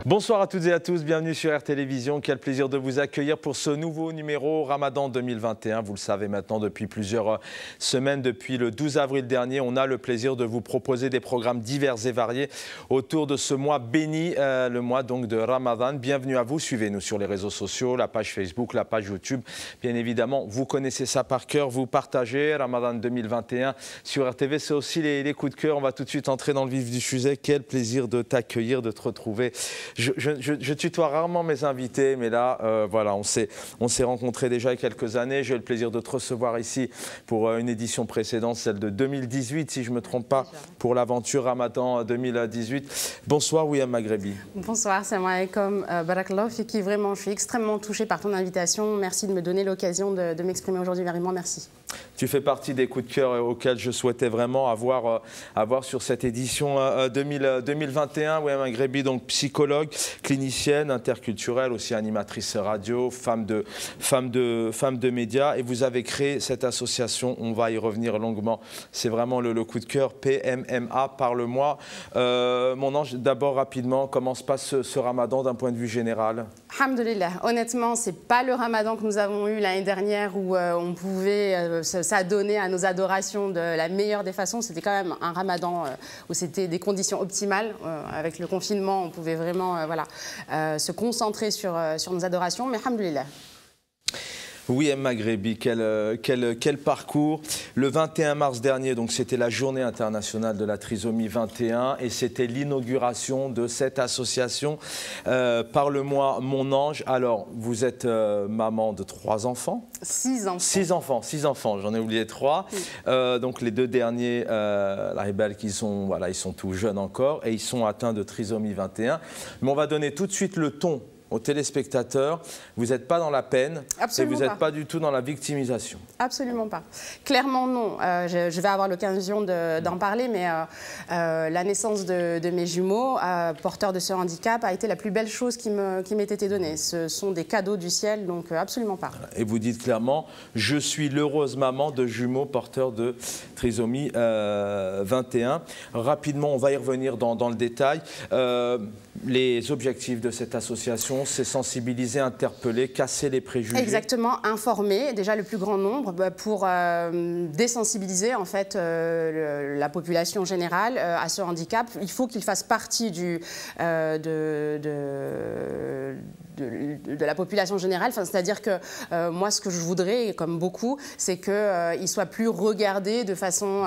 Bonsoir à toutes et à tous, bienvenue sur Air Télévision. Quel plaisir de vous accueillir pour ce nouveau numéro Ramadan 2021. Vous le savez maintenant depuis plusieurs semaines, depuis le 12 avril dernier, on a le plaisir de vous proposer des programmes divers et variés autour de ce mois béni, le mois donc de Ramadan. Bienvenue à vous, suivez-nous sur les réseaux sociaux, la page Facebook, la page YouTube. Bien évidemment, vous connaissez ça par cœur, vous partagez Ramadan 2021 sur RTV. C'est aussi les coups de cœur. On va tout de suite entrer dans le vif du sujet. Quel plaisir de t'accueillir, de te retrouver. Je tutoie rarement mes invités, mais là, voilà, on s'est rencontrés déjà il y a quelques années. J'ai eu le plaisir de te recevoir ici pour une édition précédente, celle de 2018, si je ne me trompe pas, pour l'aventure Ramadan 2018. Bonsoir, Ouiam Maghrebi. Bonsoir, salam alaikum, barakallah fiki. Vraiment, je suis extrêmement touchée par ton invitation. Merci de me donner l'occasion de m'exprimer aujourd'hui. Vraiment, merci. Tu fais partie des coups de cœur auxquels je souhaitais vraiment avoir sur cette édition 2021. Ouiam Maghrebi, donc psychologue, clinicienne, interculturelle, aussi animatrice radio, femme de médias. Et vous avez créé cette association, on va y revenir longuement. C'est vraiment le coup de cœur, PMMA, parle-moi. Mon ange, d'abord rapidement, comment se passe ce ramadan d'un point de vue général? Alhamdulillah. Honnêtement, ce n'est pas le ramadan que nous avons eu l'année dernière où on pouvait s'adonner à nos adorations de la meilleure des façons. C'était quand même un ramadan où c'était des conditions optimales. Avec le confinement, on pouvait vraiment se concentrer sur nos adorations, mais alhamdulillah. Ouiam Maghrebi, quel parcours. Le 21 mars dernier, donc c'était la journée internationale de la trisomie 21 et c'était l'inauguration de cette association. Parle-moi, mon ange. Alors, vous êtes maman de 3 enfants? 6 enfants. 6 enfants, j'en ai oublié 3. Oui. Donc les 2 derniers, la rebelle, ils sont tout jeunes encore et ils sont atteints de trisomie 21. Mais on va donner tout de suite le ton aux téléspectateurs. Vous n'êtes pas dans la peine. Absolument et vous n'êtes pas du tout dans la victimisation. Absolument pas. Clairement non. Je vais avoir l'occasion d'en parler, mais la naissance de mes jumeaux, porteurs de ce handicap, a été la plus belle chose qui m'ait été donnée. Ce sont des cadeaux du ciel, donc absolument pas. Et vous dites clairement, je suis l'heureuse maman de jumeaux porteurs de trisomie 21. Rapidement, on va y revenir dans le détail. Les objectifs de cette association, c'est sensibiliser, interpeller, casser les préjugés. Exactement, informer déjà le plus grand nombre pour désensibiliser en fait la population générale à ce handicap. Il faut qu'il fasse partie de la population générale, c'est-à-dire que moi ce que je voudrais, comme beaucoup, c'est qu'il soit plus regardé de façon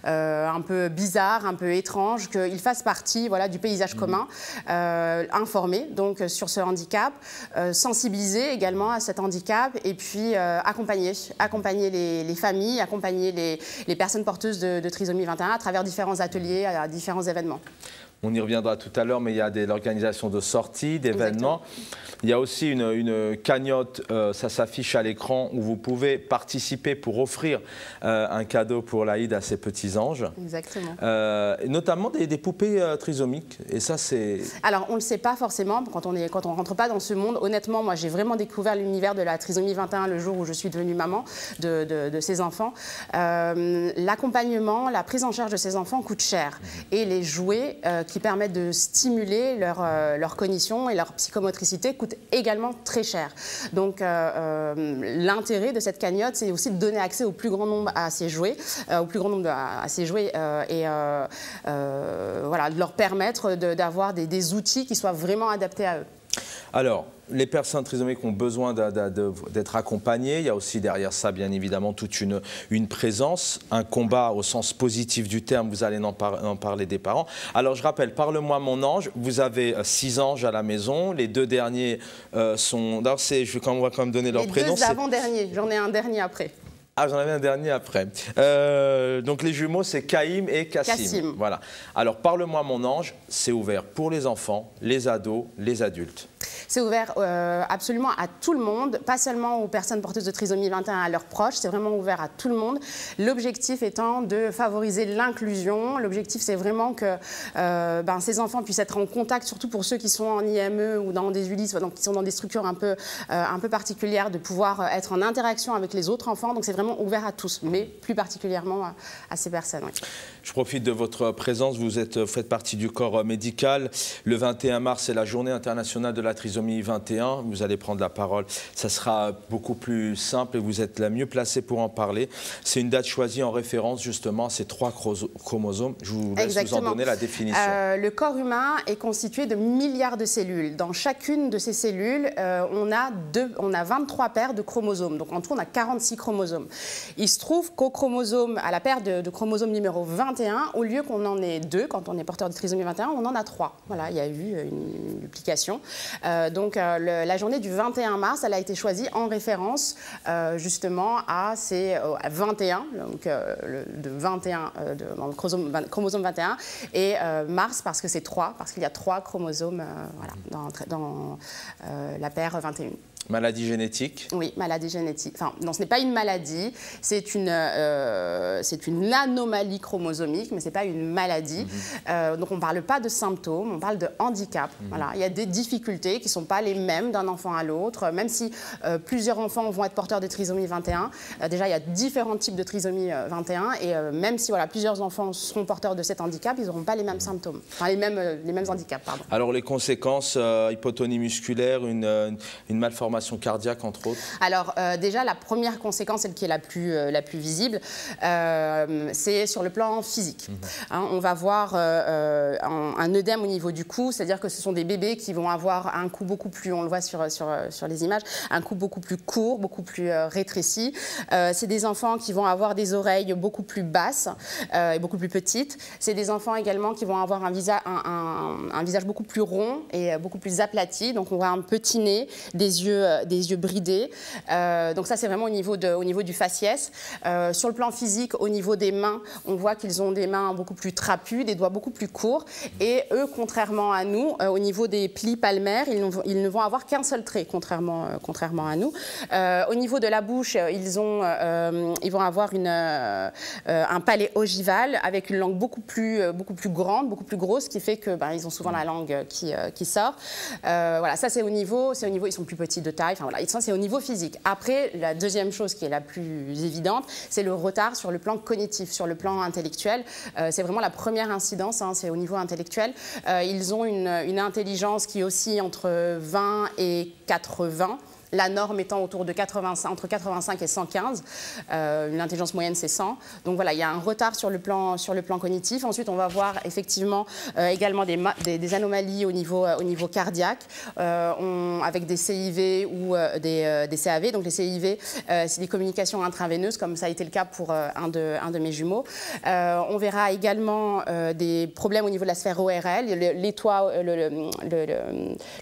un peu bizarre, un peu étrange, qu'il fasse partie du paysage commun, informer donc sur ce handicap, sensibiliser également à cet handicap et puis accompagner les familles, accompagner les personnes porteuses de trisomie 21 à travers différents ateliers, à différents événements. On y reviendra tout à l'heure, mais il y a l'organisation de sorties, d'événements. Il y a aussi une cagnotte, ça s'affiche à l'écran, où vous pouvez participer pour offrir un cadeau pour l'Aïd à ses petits anges. Exactement. Notamment des poupées trisomiques. Et ça, c'est... Alors, on ne le sait pas forcément quand on ne rentre pas dans ce monde. Honnêtement, moi, j'ai vraiment découvert l'univers de la trisomie 21 le jour où je suis devenue maman de ces enfants. L'accompagnement, la prise en charge de ces enfants coûte cher. Et les jouets qui permettent de stimuler leur cognition et leur psychomotricité coûtent également très cher. Donc l'intérêt de cette cagnotte, c'est aussi de donner accès au plus grand nombre à ces jouets, et de leur permettre d'avoir des outils qui soient vraiment adaptés à eux. Alors, les personnes trisomiques ont besoin d'être accompagnées. Il y a aussi derrière ça, bien évidemment, toute une présence, un combat au sens positif du terme. Vous allez en parler des parents. Alors, je rappelle, parle-moi mon ange. Vous avez 6 anges à la maison. Les 2 derniers sont... Alors, on va quand même donner leur prénom. Les 2 avant-derniers. J'en ai un dernier après. Ah, j'en avais un dernier après. Donc les jumeaux, c'est Kaïm et Kassim. Voilà. Alors, parle-moi mon ange, c'est ouvert pour les enfants, les ados, les adultes. C'est ouvert absolument à tout le monde, pas seulement aux personnes porteuses de trisomie 21 à leurs proches, c'est vraiment ouvert à tout le monde. L'objectif étant de favoriser l'inclusion. L'objectif, c'est vraiment que ces enfants puissent être en contact, surtout pour ceux qui sont en IME ou dans des ULIS, donc qui sont dans des structures un peu particulières, de pouvoir être en interaction avec les autres enfants. Donc c'est vraiment ouvert à tous, mais plus particulièrement à ces personnes. Oui. Je profite de votre présence. Vous faites partie du corps médical. Le 21 mars, c'est la journée internationale de la trisomie 21. Vous allez prendre la parole. Ça sera beaucoup plus simple et vous êtes la mieux placée pour en parler. C'est une date choisie en référence justement à ces 3 chromosomes. Je vous laisse vous en donner la définition. Le corps humain est constitué de milliards de cellules. Dans chacune de ces cellules, on a 23 paires de chromosomes. Donc en tout, on a 46 chromosomes. Il se trouve qu'au chromosome, à la paire de chromosomes numéro 21, au lieu qu'on en ait 2, quand on est porteur de trisomie 21, on en a 3. Voilà, il y a eu une duplication. La journée du 21 mars, elle a été choisie en référence justement à ces 21, donc de 21 dans le chromosome 21, et mars parce que c'est 3, parce qu'il y a 3 chromosomes dans la paire 21. Maladie génétique? Oui, maladie génétique. Enfin, non, ce n'est pas une maladie, c'est une anomalie chromosomique, mais ce n'est pas une maladie. Donc on ne parle pas de symptômes, on parle de handicap. Voilà. Il y a des difficultés qui ne sont pas les mêmes d'un enfant à l'autre, même si plusieurs enfants vont être porteurs de trisomie 21. Déjà, il y a différents types de trisomie 21, et même si plusieurs enfants seront porteurs de cet handicap, ils n'auront pas les mêmes symptômes, enfin les mêmes handicaps, pardon. Alors les conséquences, hypotonie musculaire, une malformation cardiaque, entre autres? Alors, déjà, la première conséquence, celle qui est la plus visible, c'est sur le plan physique. On va voir un œdème au niveau du cou, c'est-à-dire que ce sont des bébés qui vont avoir un cou beaucoup plus, on le voit sur les images, un cou beaucoup plus court, beaucoup plus rétréci. C'est des enfants qui vont avoir des oreilles beaucoup plus basses et beaucoup plus petites. C'est des enfants également qui vont avoir un visage beaucoup plus rond et beaucoup plus aplati. Donc, on voit un petit nez, des yeux bridés. Donc ça, c'est vraiment au niveau du faciès. Sur le plan physique, au niveau des mains, on voit qu'ils ont des mains beaucoup plus trapues, des doigts beaucoup plus courts. Et eux, contrairement à nous, au niveau des plis palmaires, ils ne vont avoir qu'un seul trait, contrairement à nous. Au niveau de la bouche, ils vont avoir un palais ogival avec une langue beaucoup plus grande, beaucoup plus grosse, ce qui fait que ils ont souvent la langue qui sort. Voilà, ça c'est au niveau, ils sont plus petits de taille. Enfin, voilà, ça c'est au niveau physique. Après, la deuxième chose qui est la plus évidente, c'est le retard sur le plan cognitif, sur le plan intellectuel. C'est vraiment la première incidence, c'est au niveau intellectuel. Ils ont une intelligence qui oscille entre 20 et 80. La norme étant autour de entre 85 et 115. Une intelligence moyenne, c'est 100. Donc voilà, il y a un retard sur le plan cognitif. Ensuite, on va voir effectivement également des anomalies au niveau cardiaque, avec des CIV ou des CAV. Donc les CIV, c'est des communications intraveineuses, comme ça a été le cas pour un de mes jumeaux. On verra également des problèmes au niveau de la sphère ORL. Le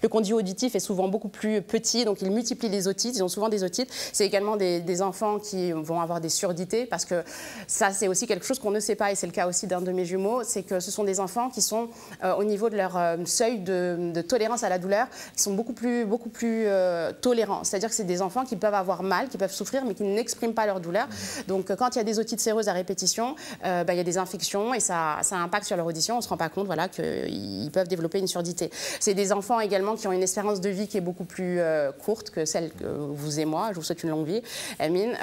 conduit auditif est souvent beaucoup plus petit, donc il multiplie les otites, ils ont souvent des otites. C'est également des enfants qui vont avoir des surdités, parce que ça, c'est aussi quelque chose qu'on ne sait pas, et c'est le cas aussi d'un de mes jumeaux, c'est que ce sont des enfants qui sont au niveau de leur seuil de tolérance à la douleur, qui sont beaucoup plus tolérants. C'est-à-dire que c'est des enfants qui peuvent avoir mal, qui peuvent souffrir, mais qui n'expriment pas leur douleur. Donc quand il y a des otites séreuses à répétition, il y a des infections et ça impacte sur leur audition. On ne se rend pas compte qu'ils peuvent développer une surdité. C'est des enfants également qui ont une espérance de vie qui est beaucoup plus courte que celle que vous et moi. Je vous souhaite une longue vie, Amine.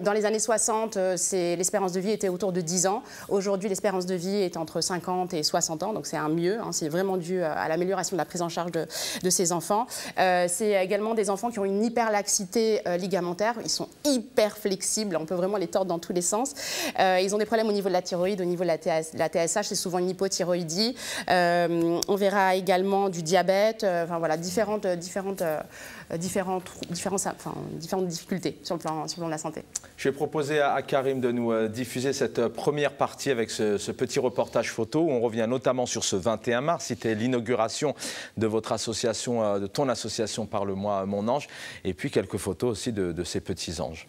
Dans les années 60, l'espérance de vie était autour de 10 ans. Aujourd'hui, l'espérance de vie est entre 50 et 60 ans, donc c'est un mieux. C'est vraiment dû à l'amélioration de la prise en charge de ces enfants. C'est également des enfants qui ont une hyperlaxité ligamentaire. Ils sont hyper flexibles, on peut vraiment les tordre dans tous les sens. Ils ont des problèmes au niveau de la thyroïde, au niveau de la TSH, c'est souvent une hypothyroïdie. On verra également du diabète, voilà, différentes difficultés sur le plan de la santé. Je vais proposer à Karim de nous diffuser cette première partie avec ce petit reportage photo où on revient notamment sur ce 21 mars. C'était l'inauguration de votre association, de ton association Parle-moi mon ange, et puis quelques photos aussi de ces petits anges.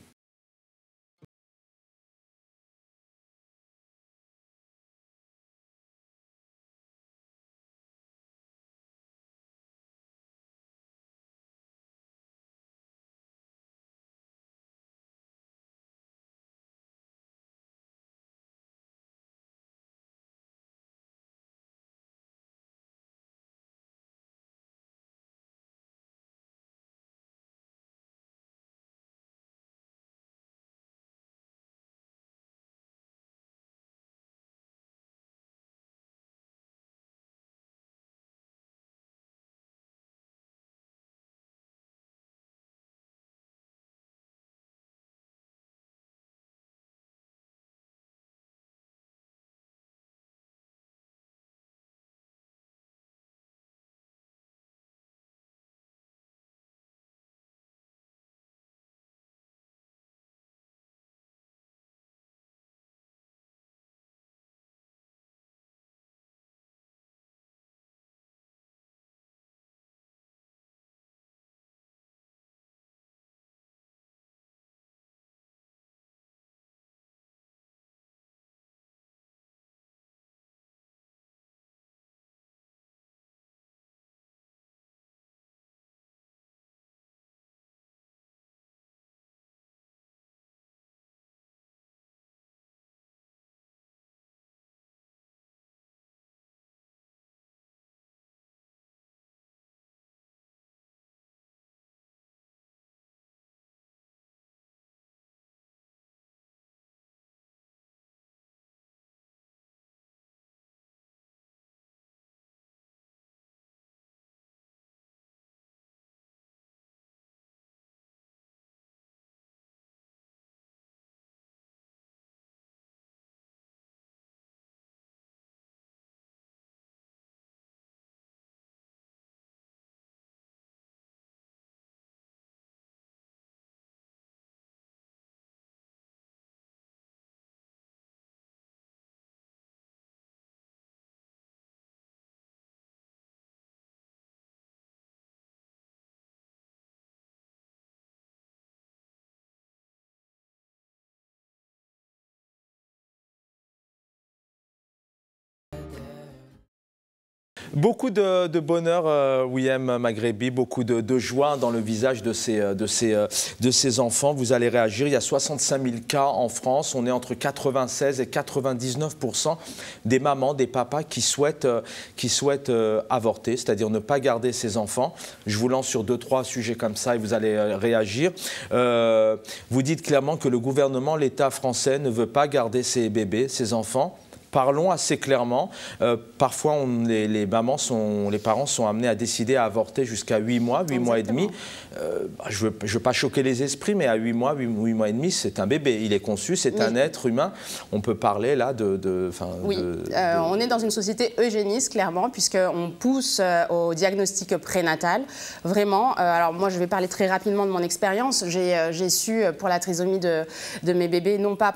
Beaucoup de bonheur, William Maghrebi, beaucoup de joie dans le visage de ces enfants. Vous allez réagir. Il y a 65 000 cas en France. On est entre 96 et 99% des mamans, des papas qui souhaitent avorter, c'est-à-dire ne pas garder ces enfants. Je vous lance sur 2-3 sujets comme ça et vous allez réagir. Vous dites clairement que le gouvernement, l'État français ne veut pas garder ces bébés, ces enfants. Parlons assez clairement. Parfois, les parents sont amenés à décider à avorter jusqu'à 8 mois, 8 mois et demi. Je ne veux pas choquer les esprits, mais à 8 mois et demi, c'est un bébé. Il est conçu, c'est un être humain. On peut parler là on est dans une société eugéniste, clairement, puisqu'on pousse au diagnostic prénatal. Vraiment, alors moi, je vais parler très rapidement de mon expérience. J'ai su pour la trisomie de mes bébés, non pas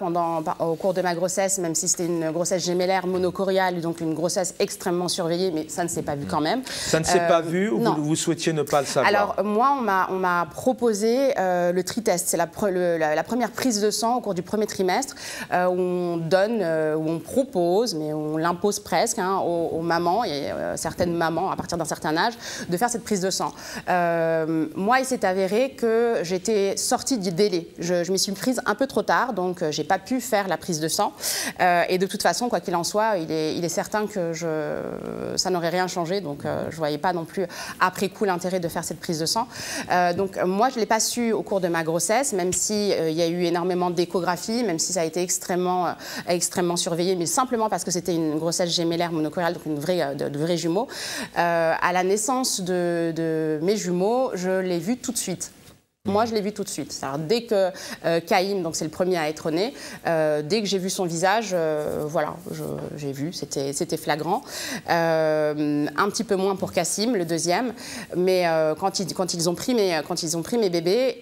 au cours de ma grossesse, même si c'était une grossesse gémellaire monocoriale, donc une grossesse extrêmement surveillée, mais ça ne s'est pas vu quand même. Ça ne s'est pas vu ou vous souhaitiez ne pas le savoir? Alors moi, on m'a proposé le tritest. C'est la première prise de sang au cours du premier trimestre où on donne, où on propose, mais on l'impose presque aux mamans, et certaines mamans à partir d'un certain âge, de faire cette prise de sang. Moi, il s'est avéré que j'étais sortie du délai. Je m'y suis prise un peu trop tard, donc je n'ai pas pu faire la prise de sang. Et de toute façon, quoi qu'il en soit, il est certain que ça n'aurait rien changé, donc je ne voyais pas non plus après coup l'intérêt de faire cette prise de sang. Donc moi, je ne l'ai pas su au cours de ma grossesse, même s'il y a eu énormément d'échographies, même si ça a été extrêmement surveillé, mais simplement parce que c'était une grossesse gémellaire monocoriale, donc de vrais jumeaux. À la naissance de mes jumeaux, je l'ai vu tout de suite. Moi, je l'ai vu tout de suite. Dès que Caïm, donc c'est le premier à être né, dès que j'ai vu son visage, voilà, j'ai vu, c'était flagrant. Un petit peu moins pour Cassim, le deuxième, mais quand ils ont pris mes bébés,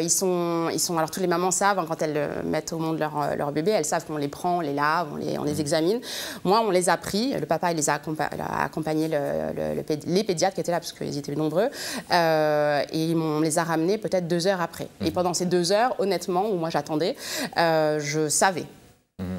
ils sont alors toutes les mamans savent quand elles mettent au monde leur bébé, elles savent qu'on les prend, on les lave, on les examine. Moi, on les a pris. Le papa, il les a accompagnés les pédiatres qui étaient là parce qu'ils étaient nombreux, et on les a ramenés peut-être 2 heures après. Et pendant ces 2 heures, honnêtement, où moi j'attendais, je savais.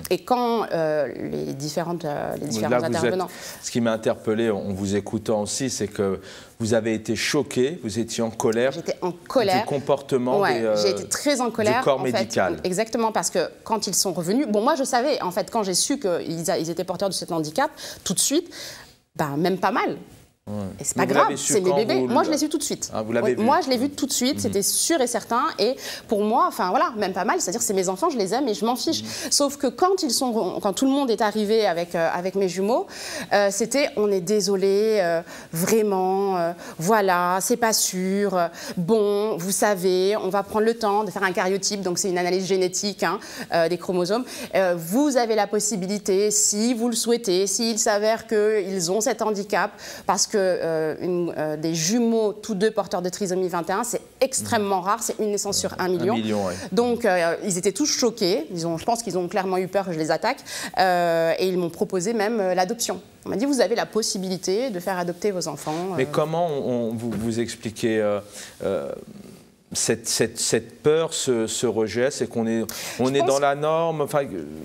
Et quand les différents intervenants... Ce qui m'a interpellé en vous écoutant aussi, c'est que vous avez été choqué, vous étiez en colère. J'étais en colère. Du comportement j'ai été très en colère. Du corps médical. Exactement, parce que quand ils sont revenus... Bon, moi je savais, en fait, quand j'ai su qu'ils étaient porteurs de cet handicap, tout de suite, même pas mal. Et c'est pas grave, c'est mes bébés. Moi, je l'ai su tout de suite. Ah, vous l'avez vu. Moi, je l'ai vu tout de suite, c'était sûr et certain. Et pour moi, enfin voilà, même pas mal, c'est-à-dire c'est mes enfants, je les aime et je m'en fiche. Sauf que quand tout le monde est arrivé avec mes jumeaux, c'était on est désolé, vraiment, voilà, c'est pas sûr. Bon, vous savez, on va prendre le temps de faire un karyotype, donc c'est une analyse génétique des chromosomes. Vous avez la possibilité, si vous le souhaitez, s'il s'avère qu'ils ont cet handicap, parce que des jumeaux, tous deux porteurs de trisomie 21, c'est extrêmement rare, c'est une naissance sur 1 million. 1 million, ouais. Donc, ils étaient tous choqués. Je pense qu'ils ont clairement eu peur que je les attaque. Et ils m'ont proposé même l'adoption. On m'a dit, vous avez la possibilité de faire adopter vos enfants. Mais comment vous expliquez cette peur, ce rejet, c'est qu'on est dans la norme. Enfin,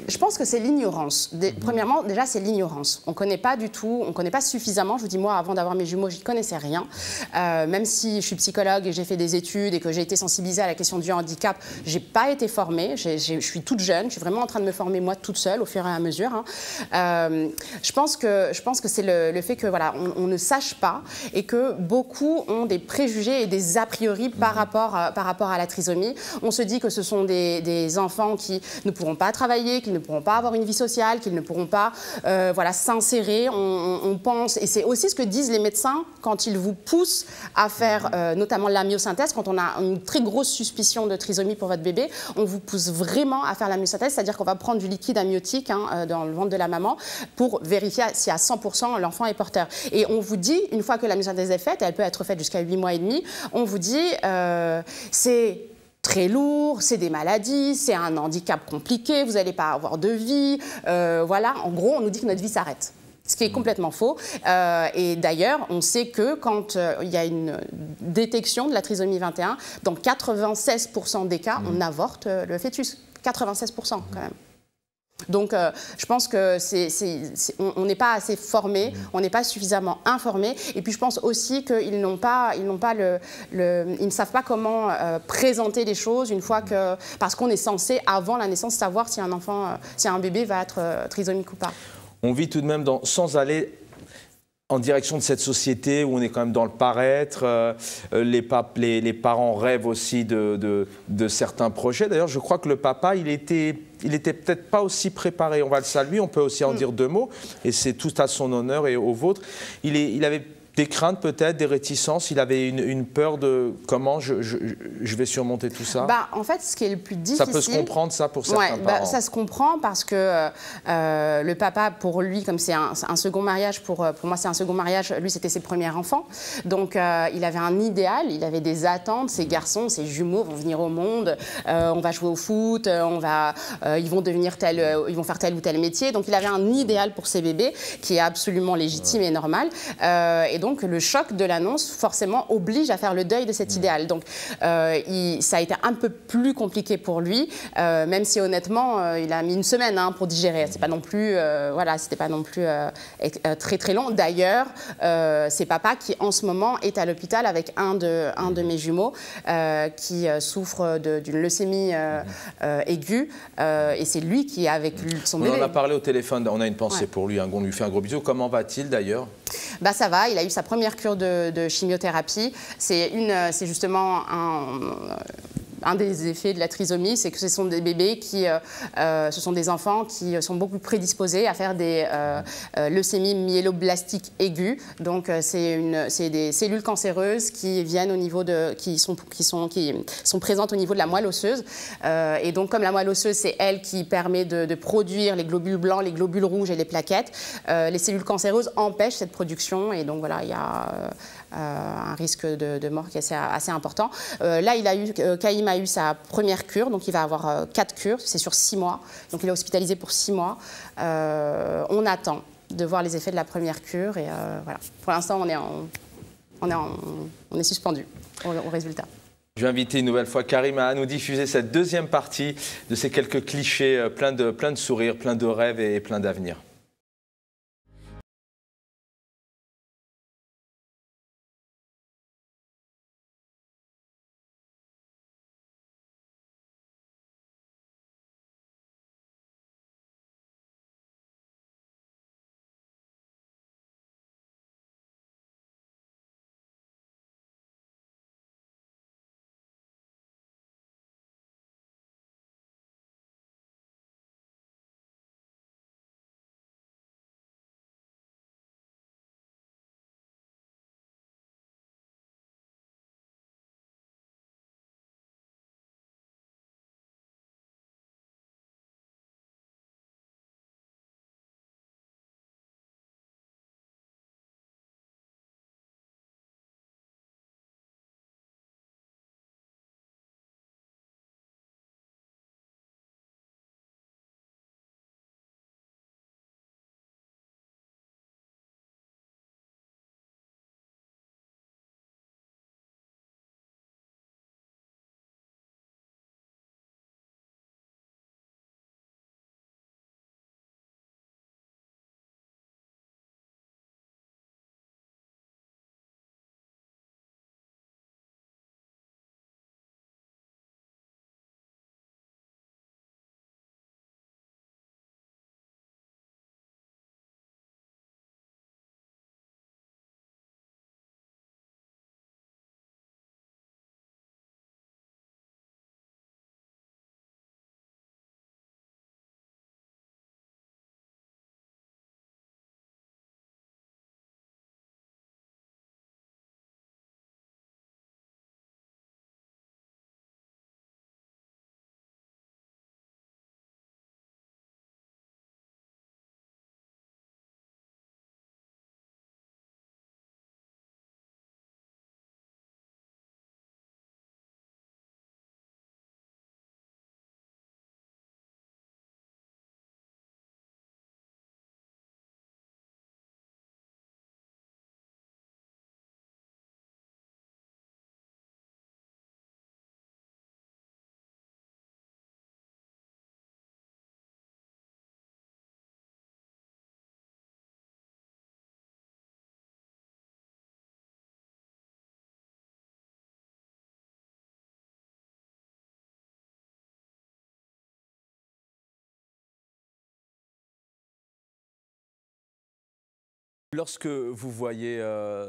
je pense que c'est l'ignorance. Premièrement, déjà, c'est l'ignorance. On ne connaît pas du tout, on ne connaît pas suffisamment. Je vous dis, moi, avant d'avoir mes jumeaux, je n'y connaissais rien. Même si je suis psychologue et j'ai fait des études et que j'ai été sensibilisée à la question du handicap, je n'ai pas été formée. Je suis toute jeune, je suis vraiment en train de me former, moi, toute seule, au fur et à mesure. Je pense que c'est le fait que, voilà, on ne sache pas et que beaucoup ont des préjugés et des a priori par rapport à la trisomie. On se dit que ce sont des enfants qui ne pourront pas travailler, qui ne pourront pas avoir une vie sociale, qu'ils ne pourront pas s'insérer. On pense, et c'est aussi ce que disent les médecins quand ils vous poussent à faire notamment l'amniosynthèse. Quand on a une très grosse suspicion de trisomie pour votre bébé, on vous pousse vraiment à faire l'amniosynthèse, c'est-à-dire qu'on va prendre du liquide amniotique dans le ventre de la maman pour vérifier si à 100% l'enfant est porteur. Et on vous dit, une fois que l'amniosynthèse est faite, elle peut être faite jusqu'à 8 mois et demi, on vous dit c'est très lourd, c'est des maladies, c'est un handicap compliqué, vous n'allez pas avoir de vie. Voilà, en gros, on nous dit que notre vie s'arrête. Ce qui est complètement faux. Et d'ailleurs, on sait que quand il y a une détection de la trisomie 21, dans 96% des cas, on avorte le fœtus. 96% quand même. Donc, je pense que on n'est pas assez formé, on n'est pas suffisamment informé. Et puis, je pense aussi qu'ils n'ont pas, ils ne savent pas comment présenter les choses une fois que, parce qu'on est censé, avant la naissance, savoir si un enfant, si un bébé va être trisomique ou pas. On vit tout de même sans aller en direction de cette société où on est quand même dans le paraître. Les parents rêvent aussi de certains projets. D'ailleurs, je crois que le papa, il était peut-être pas aussi préparé. On va le saluer, on peut aussi en dire 2 mots. Et c'est tout à son honneur et au vôtre. Il avait des craintes peut-être, des réticences. Il avait une peur de comment je vais surmonter tout ça. En fait, ce qui est le plus difficile... Ça peut se comprendre, ça, pour certains parents. Ça se comprend parce que le papa, pour lui, comme c'est un second mariage, pour moi c'est un second mariage, lui c'était ses premiers enfants. Donc il avait un idéal, il avait des attentes, ses garçons, ses jumeaux vont venir au monde, on va jouer au foot, ils vont faire tel ou tel métier. Donc il avait un idéal pour ses bébés qui est absolument légitime et normal. Et donc le choc de l'annonce forcément oblige à faire le deuil de cet idéal. Donc ça a été un peu plus compliqué pour lui, même si honnêtement il a mis une semaine pour digérer. C'est pas non plus, c'était pas non plus très très long. D'ailleurs, c'est papa qui en ce moment est à l'hôpital avec un de mes jumeaux qui souffre d'une leucémie aiguë, et c'est lui qui est avec son bébé. On en a parlé au téléphone. On a une pensée pour lui. On lui fait un gros bisou. Comment va-t-il d'ailleurs? Ça va, il a eu sa première cure de chimiothérapie. C'est justement un des effets de la trisomie, c'est que ce sont des bébés ce sont des enfants qui sont beaucoup prédisposés à faire des leucémies myéloblastiques aiguës. Donc c'est des cellules cancéreuses qui viennent qui sont présentes au niveau de la moelle osseuse. Et donc comme la moelle osseuse, c'est elle qui permet de produire les globules blancs, les globules rouges et les plaquettes, les cellules cancéreuses empêchent cette production, et donc voilà, il y a un risque de mort qui est assez important. Là, Caïm a eu sa première cure, donc il va avoir 4 cures, c'est sur 6 mois. Donc il est hospitalisé pour 6 mois. On attend de voir les effets de la première cure, et voilà. Pour l'instant, on est suspendu au résultat. Je vais inviter une nouvelle fois Karim à nous diffuser cette deuxième partie de ces quelques clichés plein de sourires, plein de rêves et plein d'avenir. Lorsque vous voyez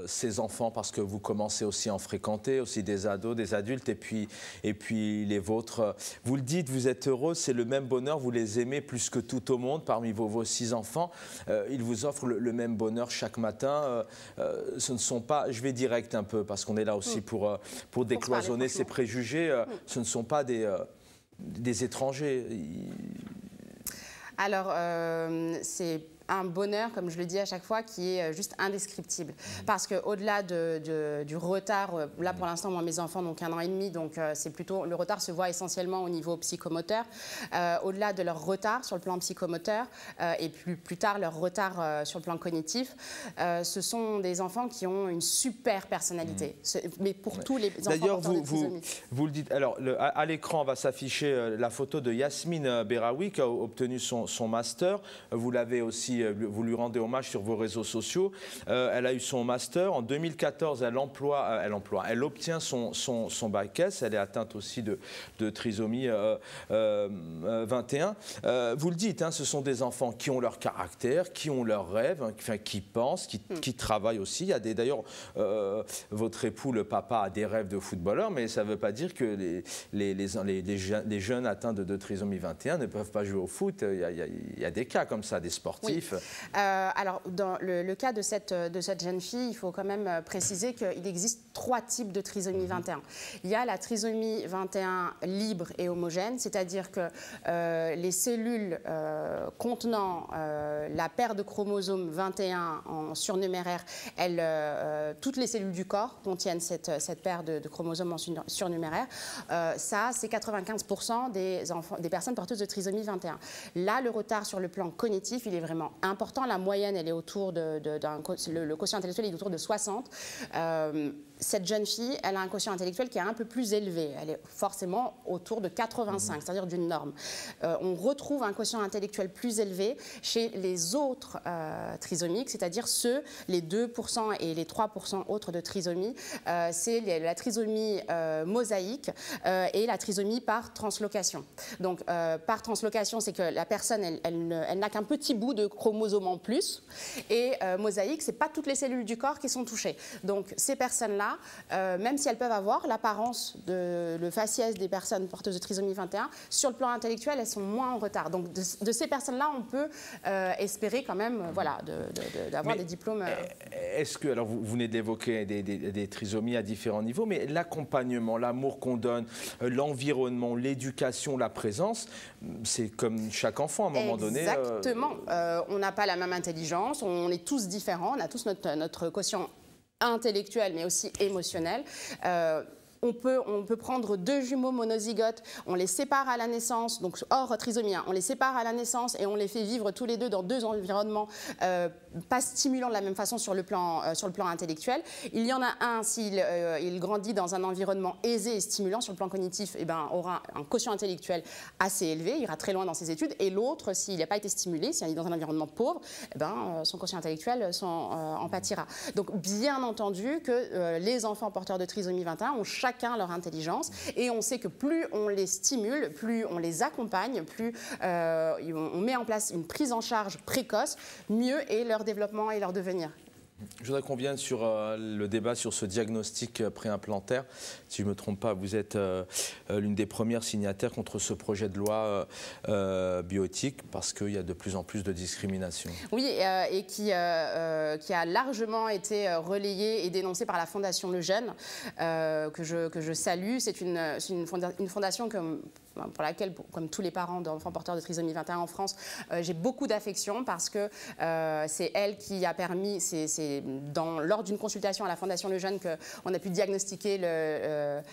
ces enfants, parce que vous commencez aussi à en fréquenter, aussi des ados, des adultes, et puis les vôtres, vous le dites, vous êtes heureux, c'est le même bonheur, vous les aimez plus que tout au monde parmi vos 6 enfants. Ils vous offrent le même bonheur chaque matin. Ce ne sont pas, je vais direct un peu, parce qu'on est là aussi pour décloisonner ces préjugés, ce ne sont pas des étrangers. Alors, c'est un bonheur, comme je le dis à chaque fois, qui est juste indescriptible. Parce qu'au-delà du retard, là pour l'instant, moi mes enfants n'ont qu'1 an et demi, donc c'est plutôt, le retard se voit essentiellement au niveau psychomoteur. Au-delà de leur retard sur le plan psychomoteur et plus tard leur retard sur le plan cognitif, ce sont des enfants qui ont une super personnalité. Mais pour tous les enfants porteurs de trisomie. Vous le dites, alors à l'écran va s'afficher la photo de Yasmine Beraoui qui a obtenu son master. Vous l'avez aussi, vous lui rendez hommage sur vos réseaux sociaux. Elle a eu son master. En 2014, elle obtient son bac S. Elle est atteinte aussi de trisomie 21. Vous le dites, hein, ce sont des enfants qui ont leur caractère, qui ont leurs rêves, hein, qui pensent, qui travaillent aussi. Il y a d'ailleurs, votre époux, le papa, a des rêves de footballeur, mais ça ne veut pas dire que les jeunes atteints de trisomie 21 ne peuvent pas jouer au foot. Il y a des cas comme ça, des sportifs. Oui. Alors, dans le cas de cette jeune fille, il faut quand même préciser qu'il existe 3 types de trisomie 21. Il y a la trisomie 21 libre et homogène, c'est-à-dire que les cellules contenant la paire de chromosomes 21 en surnuméraire, toutes les cellules du corps contiennent cette paire de chromosomes en surnuméraire. Ça, c'est 95% des personnes porteuses de trisomie 21. Là, le retard sur le plan cognitif, il est vraiment important. La moyenne, elle est autour le quotient intellectuel est autour de 60. Cette jeune fille, elle a un quotient intellectuel qui est un peu plus élevé. Elle est forcément autour de 85, c'est-à-dire d'une norme. On retrouve un quotient intellectuel plus élevé chez les autres trisomiques, c'est-à-dire les 2% et les 3% autres de trisomie. C'est la trisomie mosaïque et la trisomie par translocation. Donc, par translocation, c'est que la personne, elle n'a qu'un petit bout de chromosome en plus. Et mosaïque, c'est pas toutes les cellules du corps qui sont touchées. Donc, ces personnes-là, même si elles peuvent avoir l'apparence le faciès des personnes porteuses de trisomie 21, sur le plan intellectuel, elles sont moins en retard. Donc, de ces personnes-là, on peut espérer quand même d'avoir des diplômes. Est-ce que, alors vous venez d'évoquer des trisomies à différents niveaux, mais l'accompagnement, l'amour qu'on donne, l'environnement, l'éducation, la présence, c'est comme chaque enfant à un moment donné. Exactement. On n'a pas la même intelligence, on est tous différents, on a tous notre quotient intellectuel mais aussi émotionnel. On peut prendre 2 jumeaux monozygotes, on les sépare à la naissance, donc hors trisomie 1, on les sépare à la naissance et on les fait vivre tous les deux dans 2 environnements pas stimulants de la même façon sur le plan intellectuel. Il y en a un, s'il il grandit dans un environnement aisé et stimulant sur le plan cognitif, aura un quotient intellectuel assez élevé, ira très loin dans ses études, et l'autre, s'il n'a pas été stimulé, s'il est dans un environnement pauvre, son quotient intellectuel en pâtira. Donc bien entendu que les enfants porteurs de trisomie 21 ont chacun leur intelligence, et on sait que plus on les stimule, plus on les accompagne, plus on met en place une prise en charge précoce, mieux est leur développement et leur devenir. Je voudrais qu'on vienne sur le débat sur ce diagnostic préimplantaire. Si je ne me trompe pas, vous êtes l'une des premières signataires contre ce projet de loi bioéthique parce qu'il y a de plus en plus de discrimination. Oui, et qui a largement été relayé et dénoncé par la Fondation Le Jeune, que je salue. C'est une fondation pour laquelle, comme tous les parents d'enfants porteurs de trisomie 21 en France, j'ai beaucoup d'affection parce que c'est elle qui a permis, lors d'une consultation à la Fondation Le Jeune qu'on a pu diagnostiquer les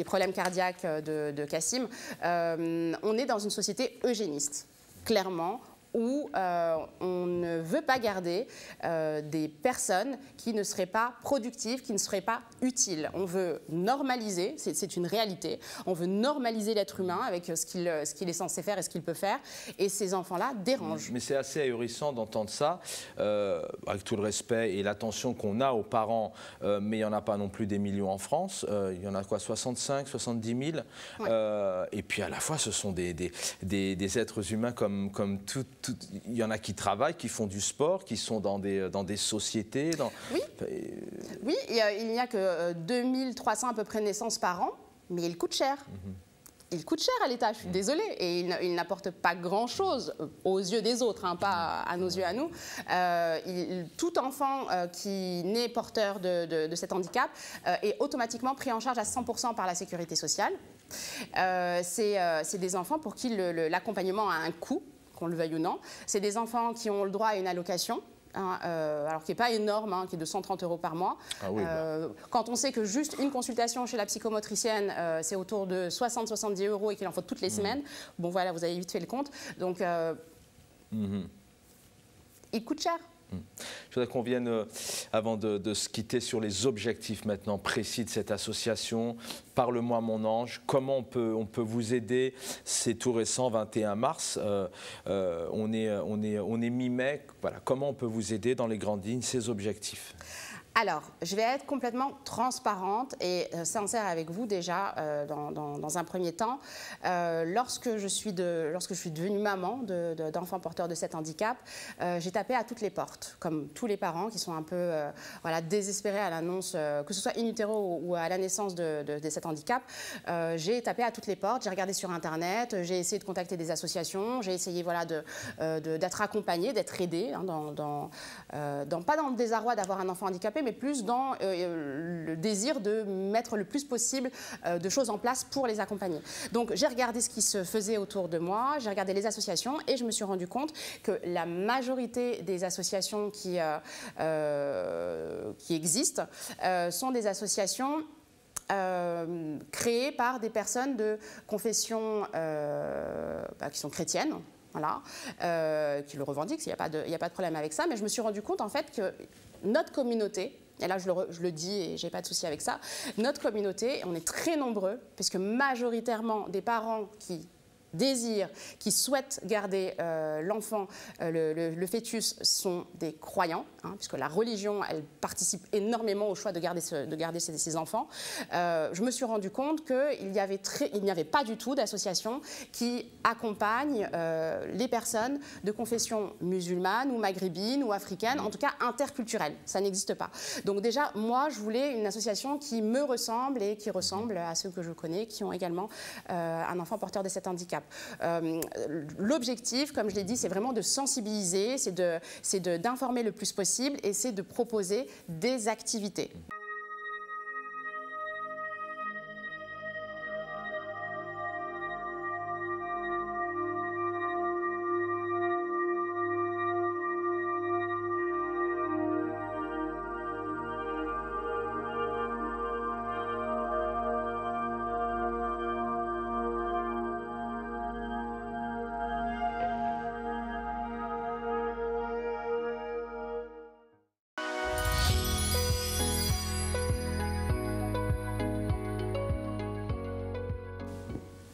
problèmes cardiaques de Kassim. On est dans une société eugéniste, clairement, où on ne veut pas garder des personnes qui ne seraient pas productives, qui ne seraient pas utiles. On veut normaliser, c'est une réalité, on veut normaliser l'être humain avec ce qu'il est censé faire et ce qu'il peut faire, et ces enfants-là dérangent. Mais c'est assez ahurissant d'entendre ça, avec tout le respect et l'attention qu'on a aux parents, mais il n'y en a pas non plus des millions en France, il y en a quoi, 65, 70 000, ouais. Et puis à la fois ce sont des êtres humains comme toute il y en a qui travaillent, qui font du sport, qui sont dans des sociétés. Oui, oui, il n'y a que 2300 à peu près naissances par an, mais il coûte cher. Il coûte cher à l'État, je suis désolée, et il n'apporte pas grand-chose aux yeux des autres, hein, pas à nos yeux à nous. Tout enfant qui naît porteur de cet handicap est automatiquement pris en charge à 100% par la sécurité sociale. C'est des enfants pour qui l'accompagnement a un coût, qu'on le veuille ou non. C'est des enfants qui ont le droit à une allocation. Alors qui n'est pas énorme, hein, qui est de 130 € par mois. Ah oui, quand on sait que juste une consultation chez la psychomotricienne, c'est autour de 60-70 € et qu'il en faut toutes les semaines, bon voilà, vous avez vite fait le compte. Donc, il coûte cher. Je voudrais qu'on vienne, avant de se quitter, sur les objectifs maintenant précis de cette association. Parle-moi mon ange, comment on peut vous aider? C'est tout récent, 21 mars, on est mi-mai. Voilà, comment on peut vous aider dans les grandes lignes, ces objectifs? Alors, je vais être complètement transparente et sincère avec vous déjà dans un premier temps. Lorsque je suis devenue maman d'enfants porteurs de cet handicap, j'ai tapé à toutes les portes, comme tous les parents qui sont un peu voilà, désespérés à l'annonce, que ce soit in utero ou à la naissance de cet handicap. J'ai tapé à toutes les portes, j'ai regardé sur Internet, j'ai essayé de contacter des associations, j'ai essayé voilà, d'être accompagnée, d'être aidée, hein, pas dans le désarroi d'avoir un enfant handicapé, mais plus dans le désir de mettre le plus possible de choses en place pour les accompagner. Donc j'ai regardé ce qui se faisait autour de moi, j'ai regardé les associations et je me suis rendu compte que la majorité des associations qui existent sont des associations créées par des personnes de confession qui sont chrétiennes. Voilà, qui le revendiquent, il n'y a pas de problème avec ça, mais je me suis rendu compte en fait que notre communauté, et là je le dis et je n'ai pas de souci avec ça, notre communauté, on est très nombreux, puisque majoritairement des parents qui désirent, qui souhaitent garder l'enfant, le fœtus, sont des croyants, hein, puisque la religion, elle participe énormément au choix de garder ces enfants. Je me suis rendu compte qu'il n'y avait pas du tout d'association qui accompagne les personnes de confession musulmane ou maghrébine ou africaine, en tout cas interculturelle. Ça n'existe pas. Donc déjà, moi, je voulais une association qui me ressemble et qui ressemble à ceux que je connais, qui ont également un enfant porteur de cet handicap. L'objectif, comme je l'ai dit, c'est vraiment de sensibiliser, c'est d'informer le plus possible et c'est de proposer des activités.